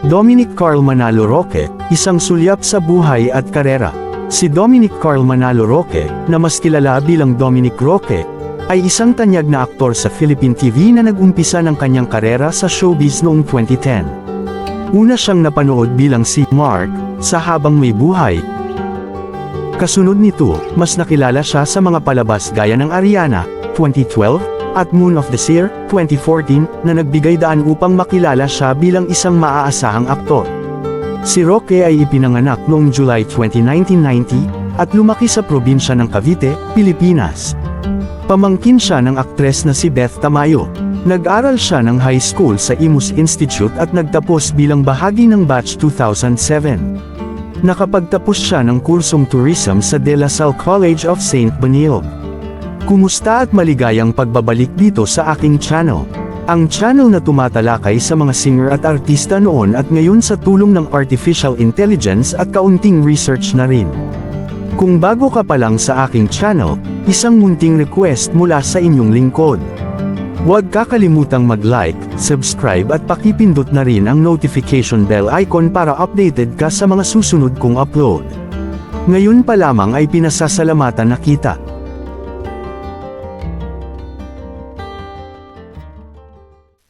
Dominic Carl Manalo Roque, isang sulyap sa buhay at karera. Si Dominic Carl Manalo Roque, na mas kilala bilang Dominic Roque, ay isang tanyag na aktor sa Philippine TV na nag-umpisa ng kanyang karera sa showbiz noong 2010. Una siyang napanood bilang si Mark sa Habang May Buhay. Kasunod nito, mas nakilala siya sa mga palabas gaya ng Ariana, 2012, at Moon of the Seer, 2014, na nagbigay daan upang makilala siya bilang isang maaasahang aktor. Si Roque ay ipinanganak noong July 20, 1990, at lumaki sa probinsya ng Cavite, Pilipinas. Pamangkin siya ng aktres na si Beth Tamayo. Nag-aral siya ng high school sa Imus Institute at nagtapos bilang bahagi ng batch 2007. Nakapagtapos siya ng kursong tourism sa De La Salle College of St. Benilde. Kumusta at maligayang pagbabalik dito sa aking channel. Ang channel na tumatalakay sa mga singer at artista noon at ngayon sa tulong ng artificial intelligence at kaunting research na rin. Kung bago ka pa lang sa aking channel, isang munting request mula sa inyong lingkod. Huwag kakalimutang mag-like, subscribe at pakipindot na rin ang notification bell icon para updated ka sa mga susunod kong upload. Ngayon pa lamang ay pinasasalamatan na kita.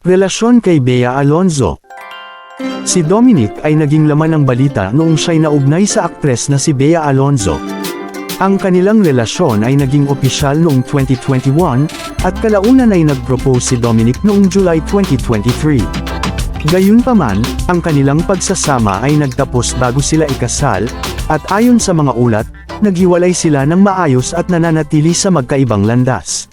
Relasyon kay Bea Alonzo. Si Dominic ay naging laman ng balita noong siya'y naugnay sa aktres na si Bea Alonzo. Ang kanilang relasyon ay naging opisyal noong 2021, at kalaunan ay nag-propose si Dominic noong July 2023. Gayunpaman, ang kanilang pagsasama ay nagtapos bago sila ikasal, at ayon sa mga ulat, naghiwalay sila ng maayos at nananatili sa magkaibang landas.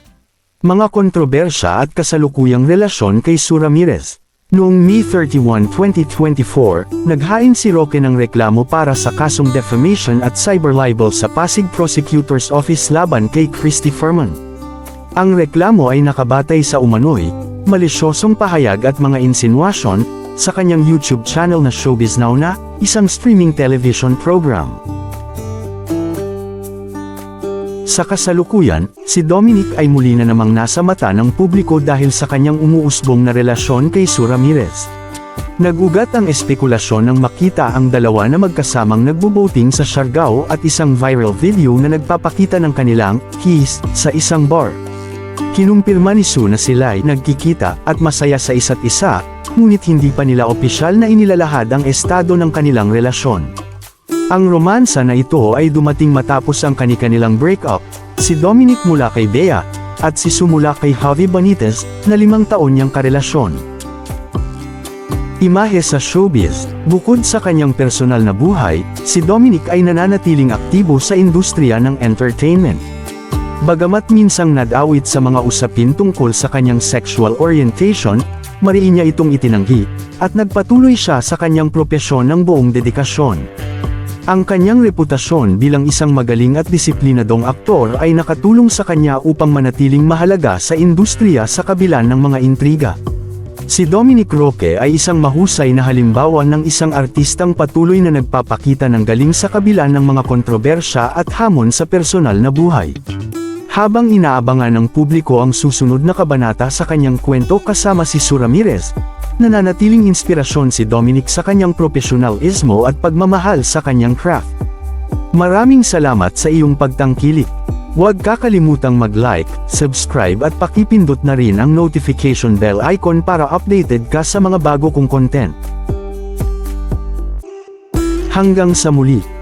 Mga kontrobersya at kasalukuyang relasyon kay Sue Ramirez. Noong May 31, 2024, naghain si Roque ng reklamo para sa kasong defamation at cyber libel sa Pasig Prosecutor's Office laban kay Christy Ferman. Ang reklamo ay nakabatay sa umano'y malisyosong pahayag at mga insinuasyon sa kanyang YouTube channel na Showbiz Now na, isang streaming television program. Sa kasalukuyan, si Dominic ay muli na namang nasa mata ng publiko dahil sa kanyang umuusbong na relasyon kay Sue Ramirez. Nag-ugat ang espekulasyon nang makita ang dalawa na magkasamang nagbo-boating sa Siargao at isang viral video na nagpapakita ng kanilang kiss sa isang bar. Kinumpirma ni Sue na sila ay nagkikita at masaya sa isa't isa, ngunit hindi pa nila opisyal na inilalahad ang estado ng kanilang relasyon. Ang romansa na ito ay dumating matapos ang kani-kanilang breakup, si Dominic mula kay Bea, at si Sue mula kay Javi Benitez, na 5 taon niyang karelasyon. Imahe sa showbiz. Bukod sa kanyang personal na buhay, si Dominic ay nananatiling aktibo sa industriya ng entertainment. Bagamat minsang nadawit sa mga usapin tungkol sa kanyang sexual orientation, mariin niya itong itinanggi, at nagpatuloy siya sa kanyang propesyon ng buong dedikasyon. Ang kanyang reputasyon bilang isang magaling at disiplinadong aktor ay nakatulong sa kanya upang manatiling mahalaga sa industriya sa kabila ng mga intriga. Si Dominic Roque ay isang mahusay na halimbawa ng isang artistang patuloy na nagpapakita ng galing sa kabila ng mga kontrobersya at hamon sa personal na buhay. Habang inaabangan ng publiko ang susunod na kabanata sa kanyang kwento kasama si Sue Ramirez, nananatiling inspirasyon si Dominic sa kanyang profesionalismo at pagmamahal sa kanyang craft. Maraming salamat sa iyong pagtangkilik. Huwag kakalimutang mag-like, subscribe at pakipindot na rin ang notification bell icon para updated ka sa mga bago kong content. Hanggang sa muli.